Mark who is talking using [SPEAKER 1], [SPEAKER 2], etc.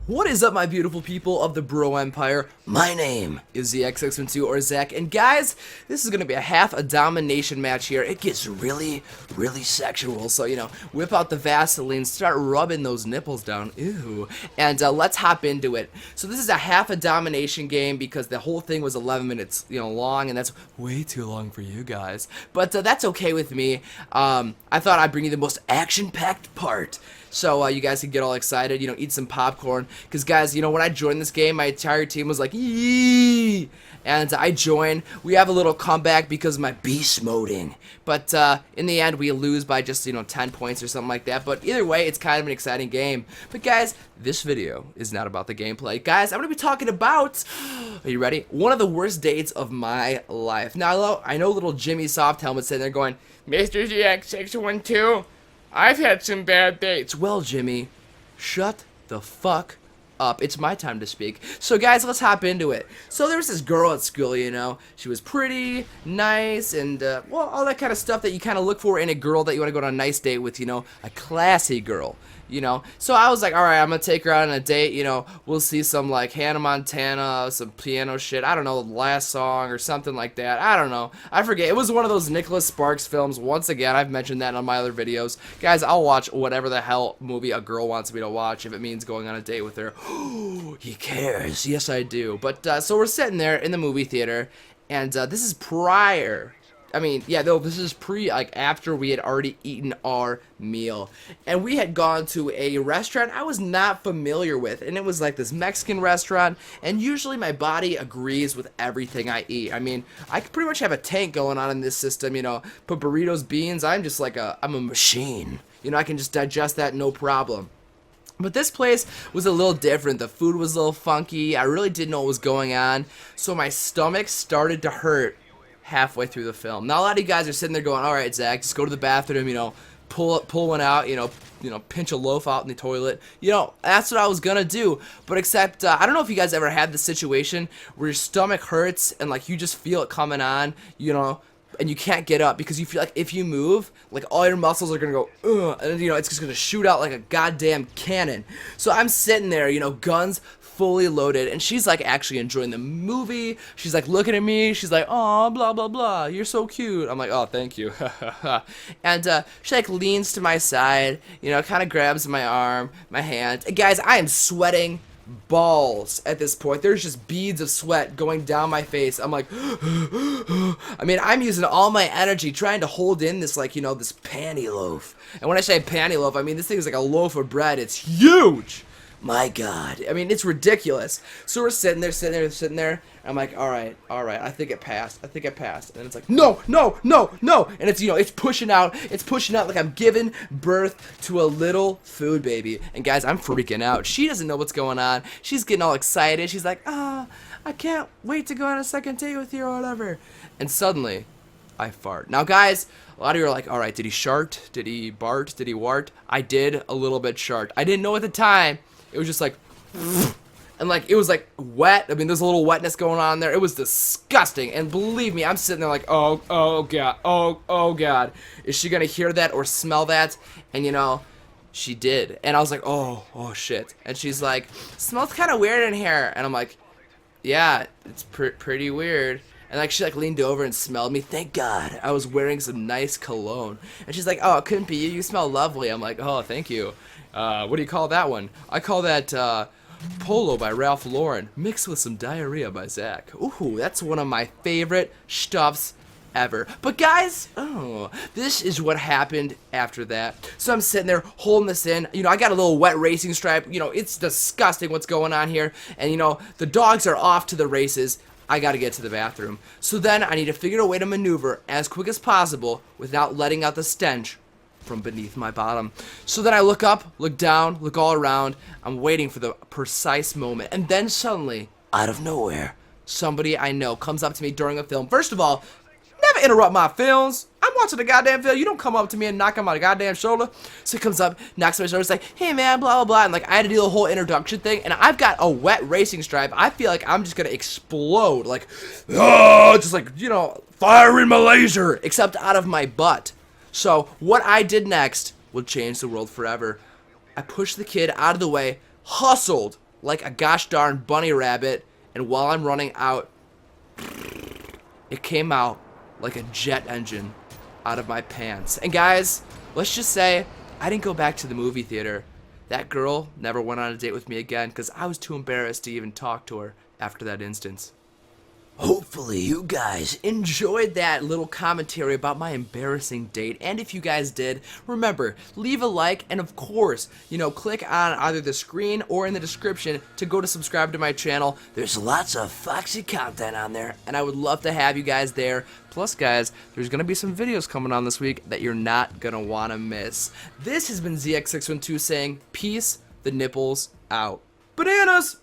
[SPEAKER 1] What is up, my beautiful people of the Bro Empire? My name is the X612 or Zach, and guys, this is gonna be a half a domination match here. It gets really sexual, so whip out the Vaseline, start rubbing those nipples down, ew, and let's hop into it. So this is a half a domination game because the whole thing was 11 minutes, long, and that's way too long for you guys. But that's okay with me. I thought I'd bring you the most action-packed part. So you guys can get all excited, eat some popcorn. Because, guys, when I joined this game, my entire team was like, yee! And I joined. We have a little comeback because of my beast moding. But in the end, we lose by just, 10 points or something like that. But either way, it's kind of an exciting game. But, guys, this video is not about the gameplay. Guys, I'm going to be talking about, are you ready? One of the worst dates of my life. Now, I know little Jimmy Soft Helmet sitting there going, Mr. ZX612, I've had some bad dates. Well, Jimmy, shut the fuck up. It's my time to speak. So, guys, let's hop into it. So, there was this girl at school, She was pretty, nice, and, well, all that kind of stuff that you kind of look for in a girl that you want to go on a nice date with, a classy girl. So I was like, alright, I'm gonna take her out on a date, we'll see some, like, Hannah Montana, some piano shit, I don't know, Last Song, or something like that, I don't know, I forget, it was one of those Nicholas Sparks films. Once again, I've mentioned that on my other videos. Guys, I'll watch whatever the hell movie a girl wants me to watch if it means going on a date with her. He cares, yes I do. But, so we're sitting there in the movie theater, and, this is prior, this is after we had already eaten our meal. And we had gone to a restaurant I was not familiar with. And it was like this Mexican restaurant. And usually my body agrees with everything I eat. I pretty much have a tank going on in this system, Put burritos, beans, I'm just like I'm a machine. I can just digest that no problem. But this place was a little different. The food was a little funky. I really didn't know what was going on. So my stomach started to hurt halfway through the film. Now a lot of you guys are sitting there going, all right, Zach, just go to the bathroom, pull one out, pinch a loaf out in the toilet. That's what I was gonna do. But except, I don't know if you guys ever had this situation where your stomach hurts and like you just feel it coming on, and you can't get up because you feel like if you move, like all your muscles are gonna go, and it's just gonna shoot out like a goddamn cannon. So I'm sitting there, guns fully loaded, and she's like actually enjoying the movie. She's like looking at me, she's like, oh, blah blah blah, you're so cute. I'm like, oh, thank you. And she like leans to my side, kind of grabs my arm, my hand, and guys, I am sweating balls at this point. There's just beads of sweat going down my face. I'm like, I'm using all my energy trying to hold in this, like, this panty loaf. And when I say panty loaf, this thing is like a loaf of bread. It's huge. My God. It's ridiculous. So we're sitting there. I'm like, all right, I think it passed. And then it's like, no. And it's, it's pushing out like I'm giving birth to a little food baby. And guys, I'm freaking out. She doesn't know what's going on. She's getting all excited. She's like, I can't wait to go on a second date with you or whatever. And suddenly, I fart. Now, guys, a lot of you are like, all right, did he shart? Did he bart? Did he wart? I did a little bit shart. I didn't know at the time. It was just like, and like, it was like wet. There's a little wetness going on there. It was disgusting. And believe me, I'm sitting there like, oh God, oh God. Is she gonna hear that or smell that? And she did. And I was like, oh shit. And she's like, smells kind of weird in here. And I'm like, yeah, it's pretty weird. And like she like leaned over and smelled me. Thank God I was wearing some nice cologne. And she's like, oh, it couldn't be you. You smell lovely. I'm like, oh, thank you. What do you call that one? I call that Polo by Ralph Lauren mixed with some diarrhea by Zach. Ooh, that's one of my favorite stuffs ever. But guys, this is what happened after that. So I'm sitting there holding this in. I got a little wet racing stripe. It's disgusting what's going on here. And the dogs are off to the races. I gotta get to the bathroom. So then I need to figure out a way to maneuver as quick as possible without letting out the stench from beneath my bottom. So then I look up, look down, look all around. I'm waiting for the precise moment. And then suddenly, out of nowhere, somebody I know comes up to me during a film. First of all, never interrupt my films. I'm watching the goddamn film. You don't come up to me and knock on my goddamn shoulder. So he comes up, knocks on my shoulder, it's like, hey man, blah blah blah. And like I had to do the whole introduction thing, and I've got a wet racing stripe. I feel like I'm just gonna explode, like, just like, firing my laser, except out of my butt. So what I did next will change the world forever. I pushed the kid out of the way, hustled like a gosh darn bunny rabbit, and while I'm running out, it came out like a jet engine out of my pants. And guys, let's just say I didn't go back to the movie theater. That girl never went on a date with me again because I was too embarrassed to even talk to her after that instance. Hopefully you guys enjoyed that little commentary about my embarrassing date, and if you guys did, remember, leave a like, and of course, click on either the screen or in the description to go to subscribe to my channel. There's lots of foxy content on there, and I would love to have you guys there. Plus, guys, there's going to be some videos coming on this week that you're not going to want to miss. This has been ZX612 saying, peace, the nipples out. Bananas!